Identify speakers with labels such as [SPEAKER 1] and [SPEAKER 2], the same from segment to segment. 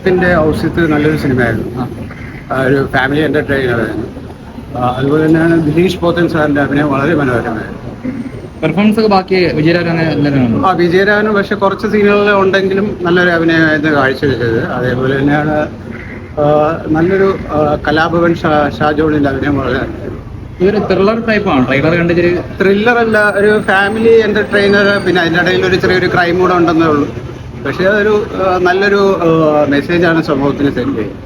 [SPEAKER 1] ത്തിന്റെ ഔഷധത്ത് നല്ലൊരു സിനിമയായിരുന്നു. ഒരു ഫാമിലി എന്റർടൈനറായിരുന്നു. അതുപോലെ തന്നെയാണ് ദിലീഷ് പോത്തൻ സാറിന്റെ അഭിനയം വളരെ മനോഹരമായിരുന്നു.
[SPEAKER 2] പെർഫോമൻസ് ഒക്കെ ബാക്കി വിജയരാഘവൻ
[SPEAKER 1] വിജയരാഘവന് പക്ഷെ കുറച്ച് സീനുകളിൽ ഉണ്ടെങ്കിലും നല്ലൊരു അഭിനയമായിരുന്നു കാഴ്ചവെച്ചത്. അതേപോലെ തന്നെയാണ് നല്ലൊരു കലാഭവൻ ഷാജോണിന്റെ അഭിനയം വളരെ
[SPEAKER 2] ഇതൊരു ത്രില്ലർ ടൈപ്പാണ്. ട്രെയിലർ കണ്ടിട്ട്
[SPEAKER 1] ത്രില്ലർ അല്ല, ഒരു ഫാമിലി എന്റർടൈനർ. പിന്നെ അതിൻ്റെ ഇടയിൽ ഒരു ചെറിയൊരു ക്രൈം കൂടെ ഉണ്ടെന്നേ ഉള്ളൂ. പക്ഷെ അതൊരു നല്ലൊരു മെസ്സേജാണ് സമൂഹത്തിന് സെൻഡ് ചെയ്യുന്നത്.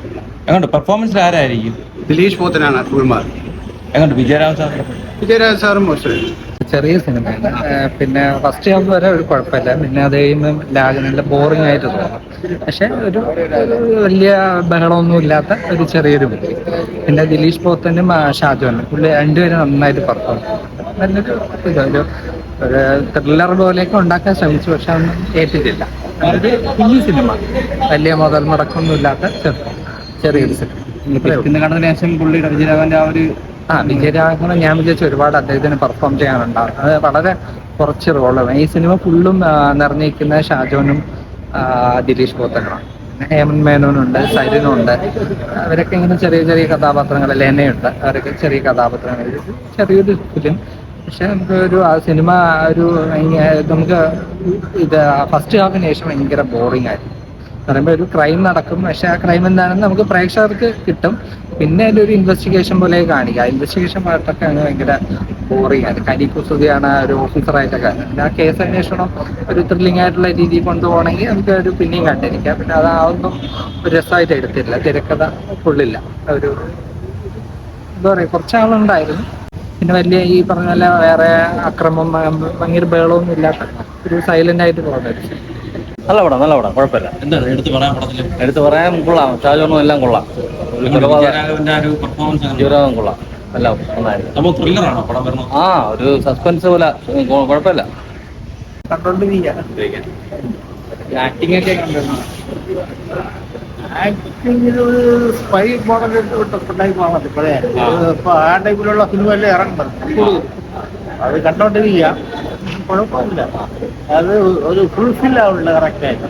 [SPEAKER 2] എങ്ങോട്ട് പെർഫോമൻസ് ആരായിരിക്കും?
[SPEAKER 1] ദിലീഷ് പോത്തനാണ് ഫുൾമാർ.
[SPEAKER 2] എങ്ങോട്ട്
[SPEAKER 1] വിജയരാഘവൻ സാറും മോശം.
[SPEAKER 3] ചെറിയ സിനിമയാണ്. പിന്നെ ഫസ്റ്റ് ഹാഫ് വരെ ഒരു കുഴപ്പമില്ല. പിന്നെ അത് കഴിയുമ്പം നല്ല ബോറിംഗ് ആയിട്ട് തോന്നും. പക്ഷെ ഒരു വലിയ ബഹളമൊന്നും ഇല്ലാത്ത ഒരു ചെറിയൊരു മൂവി. പിന്നെ ദിലീഷ് പോത്തനും ഷാജോനും പുള്ളി രണ്ടുപേരും നന്നായിട്ട് പെർഫോം. നല്ലൊരു ഒരു ത്രില്ലർ പോലെയൊക്കെ ഉണ്ടാക്കാൻ ശ്രമിച്ചു, പക്ഷെ ഒന്നും ഏറ്റിട്ടില്ല. അതൊരു കുഞ്ഞു സിനിമ, വലിയ മുതൽ മുടക്കൊന്നും ഇല്ലാത്ത ചെറിയൊരു സിനിമ.
[SPEAKER 2] കണ്ടതിന് ശേഷം പുള്ളിയുടെ വിജയരാഘവന്റെ
[SPEAKER 3] വിജയരാഘവനെ ഞാൻ വിചാരിച്ചു ഒരുപാട് അദ്ദേഹത്തിന് പെർഫോം ചെയ്യാനുണ്ടാവും. അത് വളരെ കുറച്ച് റോളാണ്. ഈ സിനിമ ഫുള്ളും നിറഞ്ഞിരിക്കുന്ന ഷാജോനും ദിലീഷ് പോത്തനുമാണ്. ഹേമന്ത് മേനോനുണ്ട്, സൈരനുണ്ട്. അവരൊക്കെ ഇങ്ങനെ ചെറിയ ചെറിയ കഥാപാത്രങ്ങൾ. ലേനയുണ്ട്. അവരൊക്കെ ചെറിയ കഥാപാത്രങ്ങൾ. ചെറിയൊരു ഫിലിം. പക്ഷെ നമുക്ക് ആ സിനിമ നമുക്ക് ഇത് ഫസ്റ്റ് ഹാഫിന് ശേഷം ഭയങ്കര ബോറിംഗ് ആയിരുന്നു. പറയുമ്പോൾ ഒരു ക്രൈം നടക്കും, പക്ഷെ ആ ക്രൈം എന്താണെന്ന് നമുക്ക് പ്രേക്ഷകർക്ക് കിട്ടും. പിന്നെ അതിൻ്റെ ഒരു ഇൻവെസ്റ്റിഗേഷൻ പോലെ കാണിക്കുക. ഇൻവെസ്റ്റിഗേഷൻ പാർട്ടൊക്കെ ആണ് ഭയങ്കര ബോറിംഗ് ആണ്. കുസുതിയാണ് ഒരു ഓഫീസറായിട്ടൊക്കെ. ആ കേസ് അന്വേഷണം ഒരു ത്രില്ലിംഗ് ആയിട്ടുള്ള രീതിയിൽ കൊണ്ടുപോകണമെങ്കിൽ നമുക്ക് ഒരു പിന്നെയും കണ്ടിരിക്കാം. പിന്നെ അതാവുമ്പം ഒരു രസമായിട്ട് എടുത്തില്ല. തിരക്കഥ ഫുള്ളില്ല. ഒരു എന്താ പറയുക, കുറച്ചാളുണ്ടായിരുന്നു. പിന്നെ വലിയ ഈ പറഞ്ഞ പോലെ വേറെ അക്രമം ഭയങ്കര ബഹളമൊന്നും ഇല്ലാത്ത ഒരു സൈലന്റ് ആയിട്ട് പോകുന്നത്.
[SPEAKER 4] നല്ല പടം കുഴപ്പമില്ല. എടുത്ത് പറയാൻ കൊള്ളാം. ഷാജോണും എല്ലാം കൊള്ളാം. ജീവരാഘവൻ കൊള്ളാം. എല്ലാം നന്നായിരുന്നു. ഒരു സസ്പെൻസ് പോലെ കുഴപ്പമില്ല.
[SPEAKER 3] ആക്ടിംഗ് ഒക്കെ
[SPEAKER 5] ആക്ടിങ്ങിൽ ഒരു സ്പൈ മോഡൽ ടൈപ്പാണത് ഇപ്പോഴേ. ഇപ്പൊ ആ ടൈപ്പിലുള്ള സിനിമയല്ലേ ഇറങ്ങുന്നത്. അത് കണ്ടോണ്ടിരിക്കുക, കുഴപ്പമില്ല. അത് ഒരു ഫുൾഫിൽ ആവുന്നില്ല കറക്റ്റായിട്ട്.